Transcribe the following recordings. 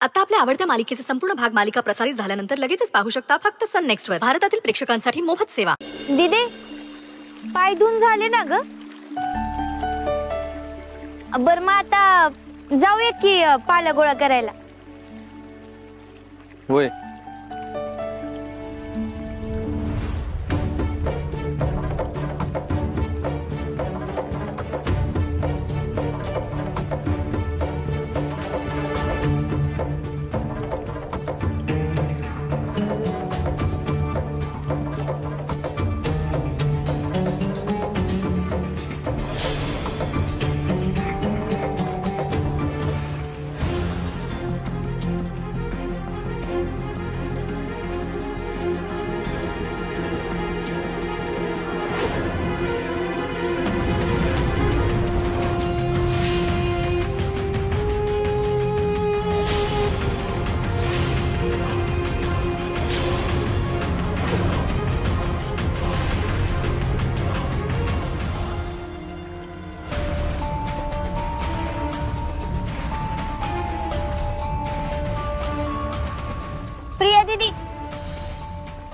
आता आपल्या आवडत्या मालिकेचे संपूर्ण भाग मालिका प्रसारित झाल्यानंतर लगेचच पाहू शकता फक्त सन नेक्स्ट वर. भारतातील प्रेक्षकांसाठी मोफत सेवा. दीदी पाय धुवून झाले ना ग? बर मग आता जाऊया की पाला गोळा करायला. होय. प्रिया दीदी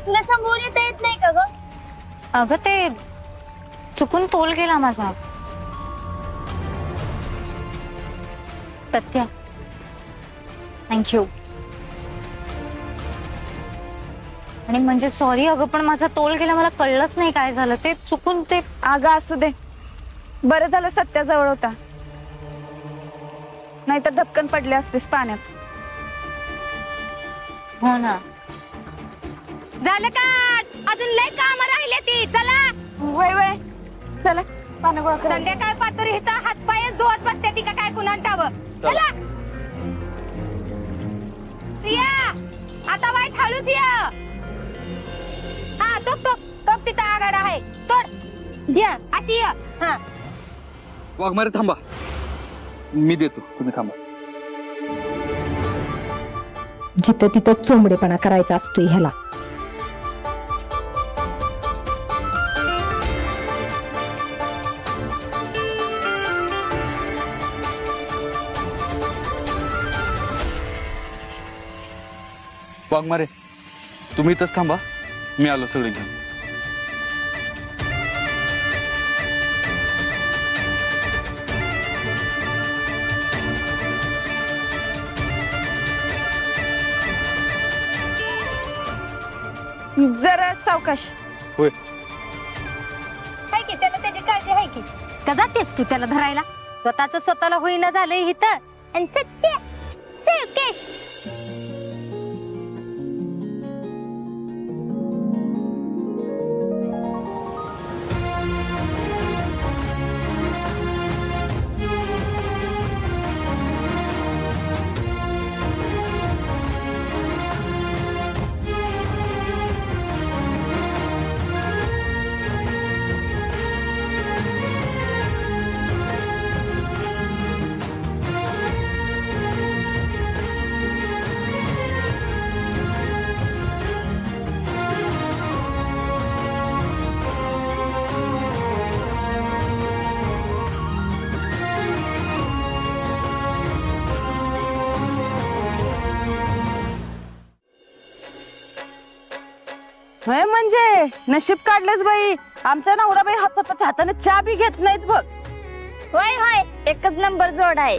तुला समोर येता येत नाही का ग? अगं ते चुकून तोल गेला माझा. सत्या थँक्यू. आणि म्हणजे सॉरी अगं, पण माझा तोल गेला, मला कळलंच नाही काय झालं ते. चुकून ते. अगं असू दे, बरं झालं सत्याजवळ होता, नाहीतर धपकन पडले असतेस पाण्यात. हो ना. झालं का? अजून लय काम राहिले ती. चला वय वय चला पानं गोळा करा. संध्याकाळ पातोरी हिचा हात पाय धुवत बसते ती का काय कुणाला ठाव. चला प्रिया आता वाईट हळूच ये. हा टोक टोक टोक तिथं आगाड आहे. तोड द्या अशी ये. हा वाघमारे थांबा, मी देतो, तुम्ही थांबा. जिथं तिथं चोंबडेपणा करायचा असतोय ह्याला. वाघमारे तुम्ही इथंच थांबा, मी आलो सगळे घेऊन. जरा सावकाश. होय. काय की त्याला त्याची काळजी आहे की. का जातेस तू त्याला धरायला? स्वतःच स्वतःला होईना झालंय इथं. आणि सत्य सावकाश. होय म्हणजे नशीब काढलंच बाई. आमचा नवरा बाई हाताच्या हाताने चहा बी घेत नाहीत बघ. होय होय एकच नंबर जोड आहे.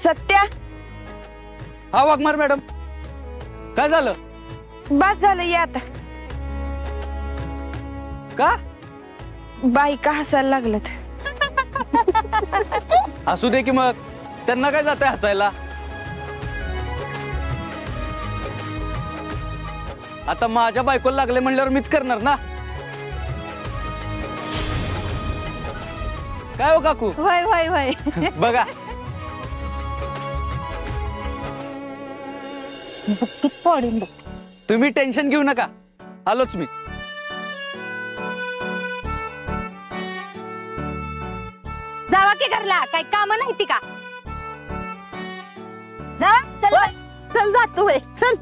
सत्या. हा वाघमारे मॅडम, काय झालं? बस झालं ये आता. का बाई का हसायला लागलं? असू दे की मग, त्यांना काय जातंय हसायला. आता माझ्या बायकोला लागले म्हणल्यावर मीच करणार ना. काय हो काकू? होय होय होय. बघा तुम्ही टेन्शन घेऊ नका, आलोच मी. जावा की घरला, काही काम नाही ती का? जा चल चल जातो बाई चल.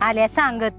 आल्या सांगत.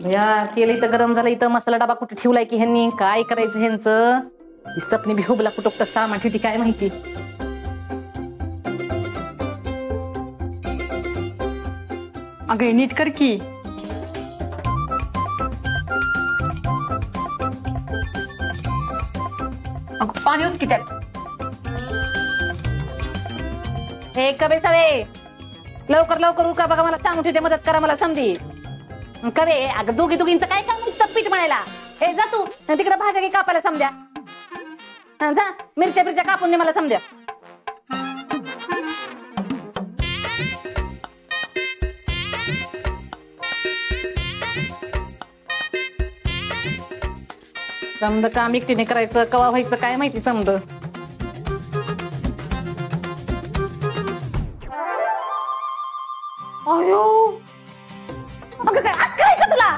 भैया तेल इथं गरम झालं, इथं मसाला डबा कुठे ठेवलाय की ह्यांनी, काय करायचं ह्यांचं? ही सपनी बिहुबला कुठं सामान ठेवती काय माहिती. अगं नीट कर की. अगं पाणी होत की त्यात. हे कवे सवे, लवकर लवकर उका बघा, मला सांगू ठेवते, मदत करा मला समधी. कवे अगं दोघींचं काय काम नुसतं पीठ म्हणायला. हे जा तू तिकडे भाज्या कापायला समद्या. जा मिरच्या कापून दे मला समद्या. समज काम एकटीने करायचं, कवा व्हायचं काय माहिती समज. अयो अगं काय आज काय का तुला?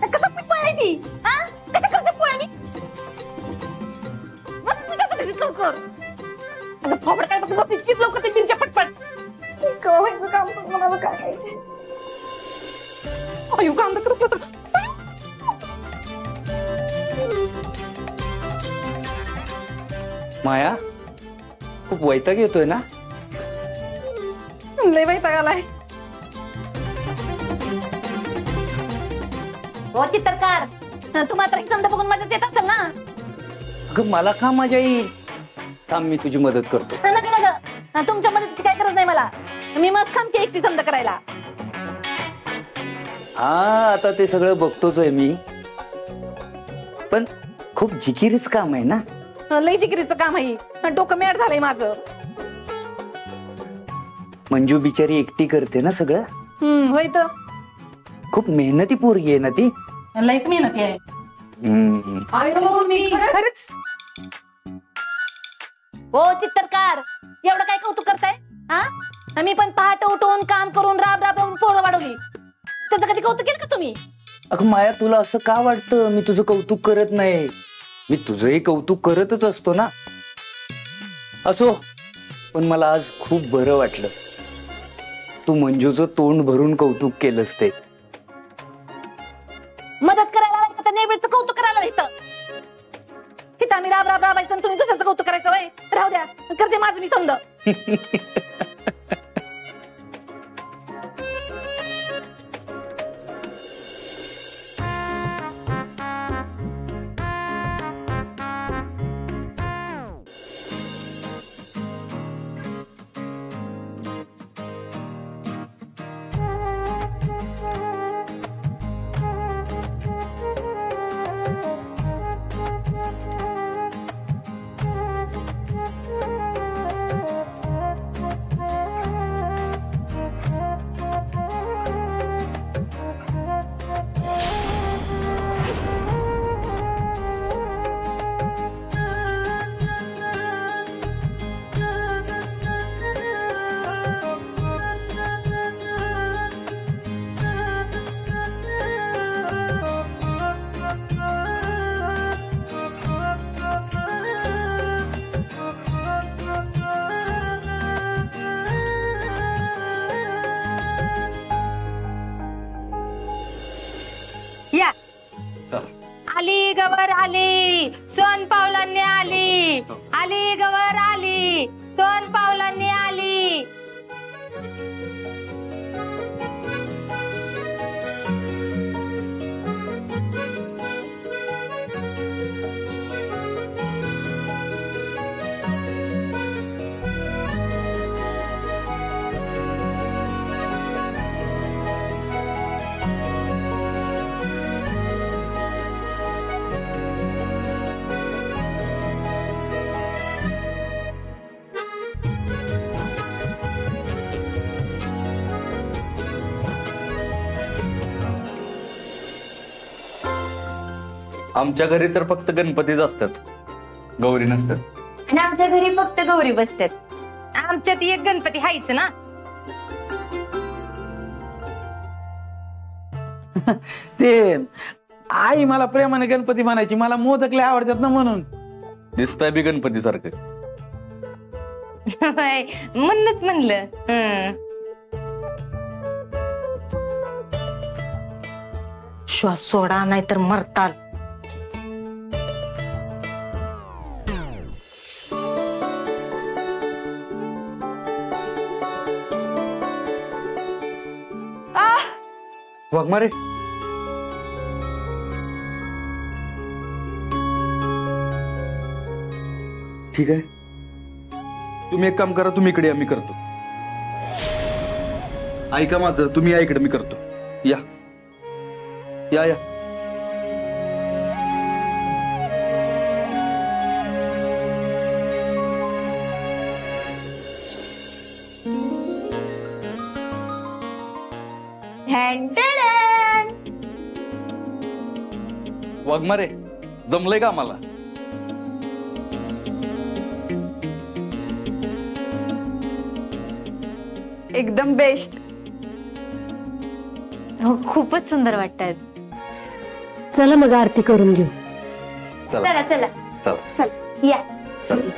कसं पीठ पळायची? हा कशा करते पोळ्या मी? लवकर अगं फोबड काय बघ पिच्चीत लवकर ते मिरच्या पटपट. कवा व्हायचं काम सांग मला काय माहिती. अयो काम तर करत. माया खूप वैताग येतोय ना? लय वैताग आलाय. हो चित्रकार, तू मात्र समजा बघून मदत येत असेल ना? अगं मला का मजा येईल? थांब मी तुझी मदत करतो. नका तुमच्या मदतीची काय गरज नाही मला. मी मस्त थांबते एकटी समजा करायला. हा आता ते सगळं बघतोच आहे मी, पण खूप जिकिरीच काम आहे ना. लय जिकिरीचं काम आहे, डोकं मॅड झालंय माझं. मंजू बिचारी एकटी करते ना सगळं. होय तर खूप मेहनती पोरगी आहे ना ती. लयच मेहनती आहे. खरंच हो चित्रकार, एवढं काय कौतुक करताय? हा मी पण पहाटे उठून काम करून राब राबून पोरं वाढवली. त्याचं कधी कौतुक केलं का तुम्ही? अगं माया तुला असं का वाटतं मी तुझं कौतुक करत नाही? मी तुझंही कौतुक करतच असतो ना. असो, पण मला आज खूप बरं वाटलं तू मंजूचं तोंड भरून कौतुक केलंस ते. मदत करायला तर नेबेडचं कौतुक करायला इथं आम्ही राब राब राबायचं, तुम्ही दुसऱ्याचं कौतुक करायचं. वय राहू द्या, करते माझं मी समज. या आली गवर आली, सोन पावलांनी आली. आली गवर आली, सोन पावलांनी आली. आमच्या घरी तर फक्त गणपतीच असतात, गौरी नसतात. आणि आमच्या घरी फक्त गौरी बसतात. आमच्यात एक गणपती हायच ना. ते आई मला प्रेमाने गणपती म्हणायची, मला मोदक लय आवडतात ना म्हणून. दिसताय बी गणपती सारखं. म्हणूनच म्हणलं. श्वास सोडा नाहीतर मरताल. वाघमारे ठीक आहे, तुम्ही एक काम करा, तुम्ही इकडे या, मी करतो. ऐका माझं, तुम्ही या इकडे, मी करतो. या या या. वाघमारे जमलंय का आम्हाला? एकदम बेस्ट. हो, खूपच सुंदर वाटतायत. चला मग आरती करून घेऊ. चला चला चला या. चला.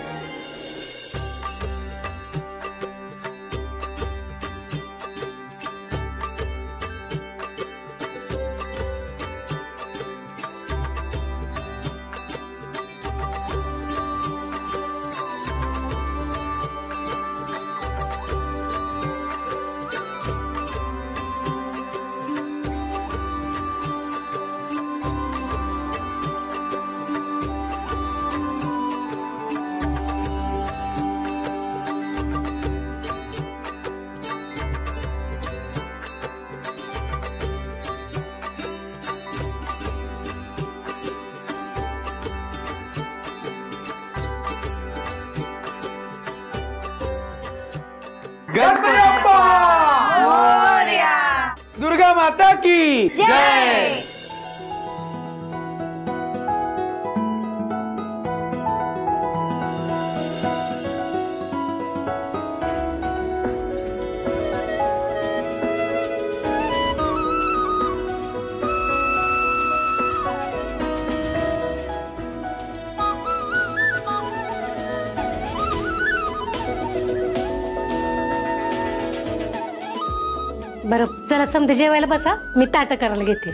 गणपती बाप्पा मोरया. दुर्गा माता की जय. बरं चला समजा जेवायला बसा, मी ताट करायला घेते.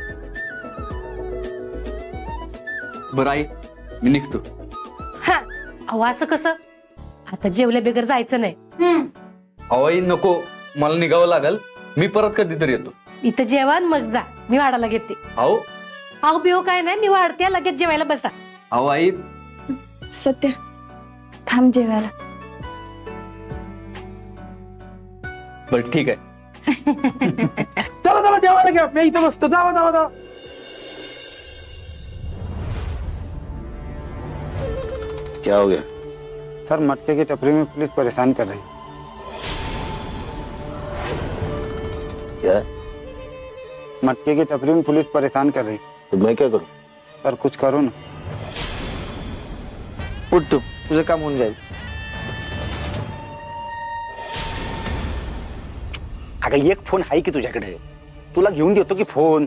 बरं आई, मी निघतो. अहो असं कसं, आता जेवल्या बिगर जायचं नाही. अहो आई नको, मला निघावं लागल, मी परत कधीतरी येतो. इथं जेवण मग जा, मी वाढायला घेते. अहो अहो बिहो काय नाही, मी वाढते, लगेच जेवायला बसा. अहो आई सत्य थांब जेवायला. बरं ठीक आहे. चला चला जेवायला घ्या, मी इथं बसतो. जावा जावा जावा. क्या हो गया सर? मटके की टपरी में पुलिस परेशान कर रही. क्या? मटके की टपरी में पुलिस परेशान कर रही. तो मैं क्या करूं? सर कुछ करो ना. उठ तू, तुझं काम होऊन जाईल. अगं एक फोन आहे की तुझ्याकडे, तुला घेऊन देतो की फोन.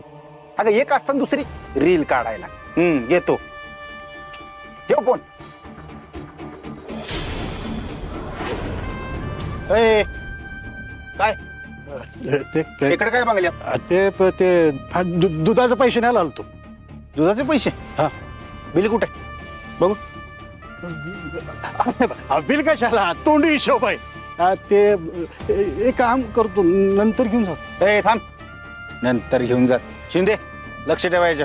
अगं एक असताना दुसरी रील काढायला. येतो, ठेव फोन. काय इकडे काय मागल्या? ते दुधाचे पैसे नाही आलतो. दुधाचे पैसे? हा. बिल कुठे बघू? बिल कशाला, तोंडी हिशोब आहे. ते एक काम करतो, नंतर घेऊन जातो. ए थांब, नंतर घेऊन जा. शिंदे लक्ष ठेवायचं.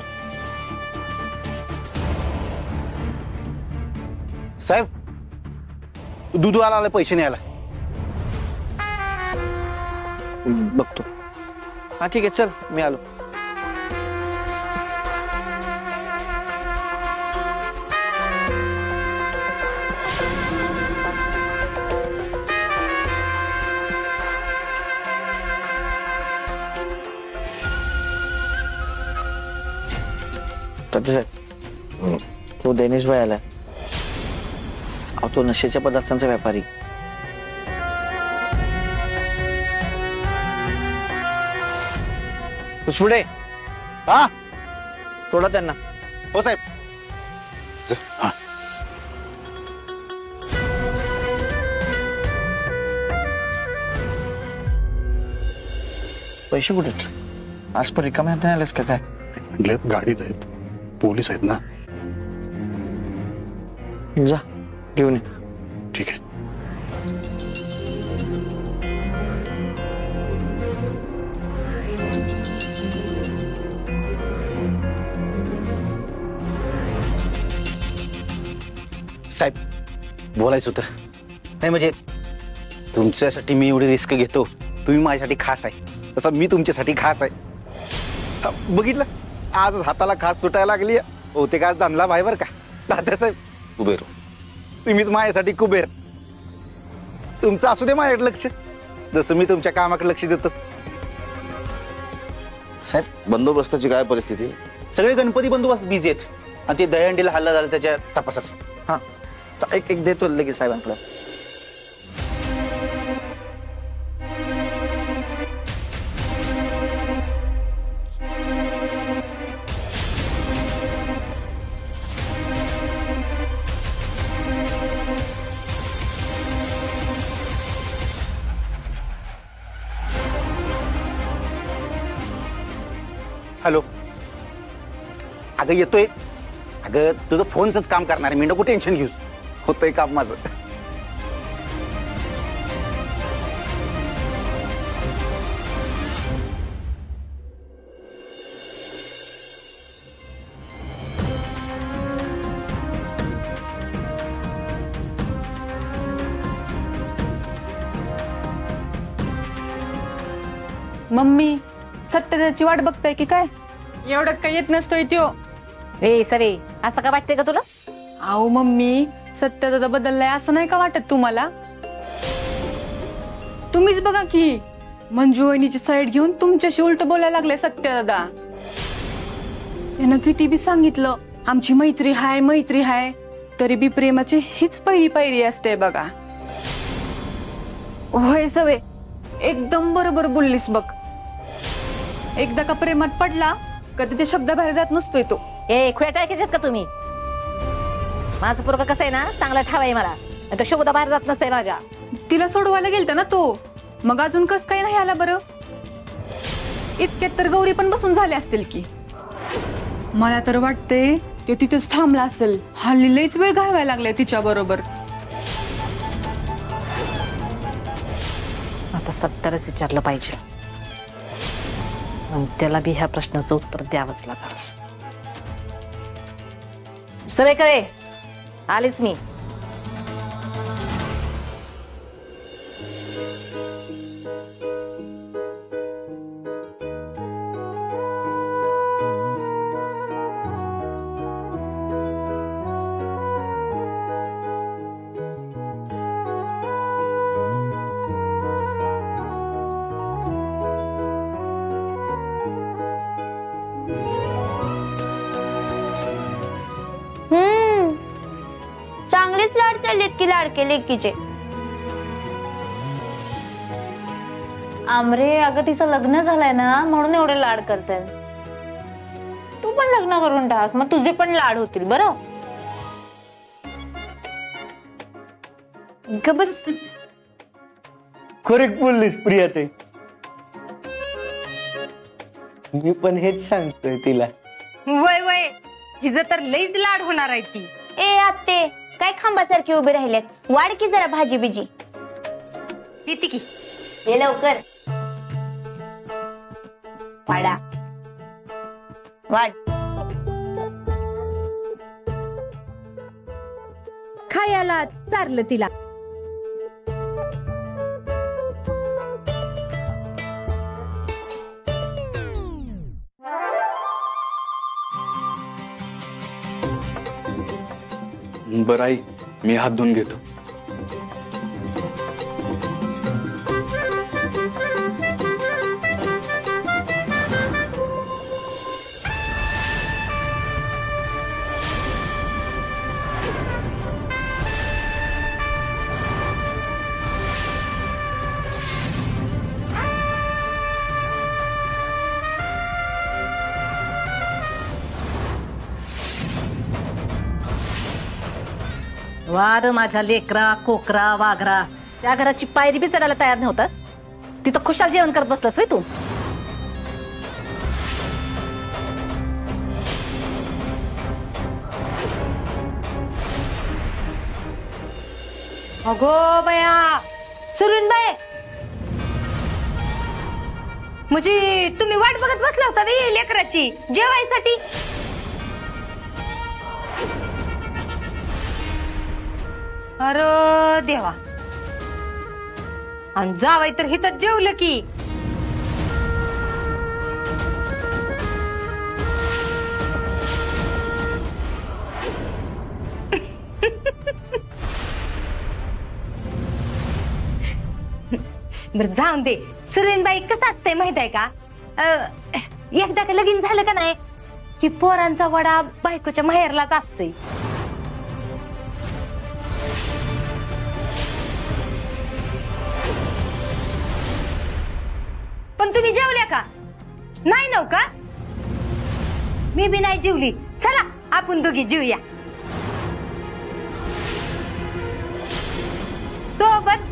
साहेब दूधवाला आला, पैसे नाही आला. बघतो. हा ठीक आहे, चल मी आलो. तो देनेश भाई आला. तो नशेच्या पदार्थांचा व्यापारी. पुढे हा सोडा त्यांना. हो साहेब. पैसे कुठे? आज पण रिकाम्या हाताने आलेस का काय? म्हटलेत गाडीत आहेत, पोलीस आहेत ना. जा घेऊन ये. ठीक आहे. साहेब बोलायचं होतं. नाही म्हणजे तुमच्यासाठी मी एवढी रिस्क घेतो, तुम्ही माझ्यासाठी खास आहे, तसं मी तुमच्यासाठी खास आहे. बघितलं आज हाताला खास सुटायला लागली. होते का धनला भाई बर का तात्यासाहेब. कुबेर तुम्हीच माझ्यासाठी कुबेर. तुमचं असू दे माझ्याकडे लक्ष, जसं मी तुमच्या कामाकडे लक्ष देतो. साहेब बंदोबस्ताची काय परिस्थिती? सगळे गणपती बंदोबस्त बिझी आहेत आणि ते दहीहंडीला हल्ला झाला त्याच्या तपासात. हा एक देतो लगेच साहेबांकडे. हॅलो. अगं येतोय. अगं तुझं फोनच काम करणार आहे मी, नको टेन्शन घेऊस. होतंय काम माझं. मम्मी सत्यतेची वाट बघताय की काय? एवढ्यात काय येत नसतोय त्यो. ए सवे असं का वाटतंय का तुला? अहो मम्मी सत्यदादा बदललाय असं नाही का वाटत तुम्हाला? तुम्हीच बघा की मंजू वहिनीची साईड घेऊन तुमच्याशी उलट बोलायला लागले सत्यदादा. त्यानं किती बी सांगितलं आमची मैत्री हाय, तरी बी प्रेमाची हीच पहिली पायरी असते बघा. होय सवे एकदम बरोबर बोललीस बघ. एकदा का प्रेमात पडला कधी ते शब्दाबाहेर जात नसतोय तो. ए खुयाट ऐकायच्यात का तुम्ही? माझं पोरगं कसं आहे ना, चांगला ठावाय मला, तो शब्दा बाहेर जात नसतंय माझ्या. तिला सोडवायला गेलता ना तो, मग अजून कस काही नाही आला बरं? इतक्यात तर गौरी पण बसून झाले असतील की. मला तर वाटतंय तो तिथेच थांबला असेल. हल्ली लईच वेळ घालवायला लागलाय तिच्या बरोबर. आता सत्तरच विचारलं पाहिजे आणि त्याला बी ह्या प्रश्नाचं उत्तर द्यावंच लागणार. सवे करे आलीच मी. चांगलेच लाड चाललेत की लाडके लेकीचे. आमरे अगं तिचं लग्न झालंय ना म्हणून एवढे लाड करतात. तू पण लग्न करून टाक, मग तुझे पण लाड होतील. बरं बस. करेक्ट बोललीस प्रिया. ते मी पण हेच सांगतोय तिला. वय वय हिचं तर लईच लाड होणार आहे ती. ए आत्ते काय खांबासारखी उभी राहिल्यास, वाढ की जरा भाजी बिजी. देते की. ये लवकर वाडा वाढ. खायला चारलं तिला. बरं आई मी हात धुवून घेतो. वार माझ्या लेकरा कोकरा वाघरा, त्या घराची पायरी बी चढायला तयार नव्हतास. तिथं खुशाल जेवण करत बसलास होय तू. अगो बया सुरुणबाई, म्हणजे तुम्ही वाट बघत बसला होता ना लेकराची जेवायसाठी? अरे देवा, आणि जावाय तर हिथं जेवलं की. बरं जाऊन दे. सुरेनबाई कसं असतंय माहित आहे का, एकदा का लगीन झालं का नाही की पोरांचा वडा बायकोच्या माहेरलाच असतोय. पण तुम्ही जेवल्या का नाही? नव का? मी बी नाही जेवली. चला आपण दोघी जेवूया सोबत.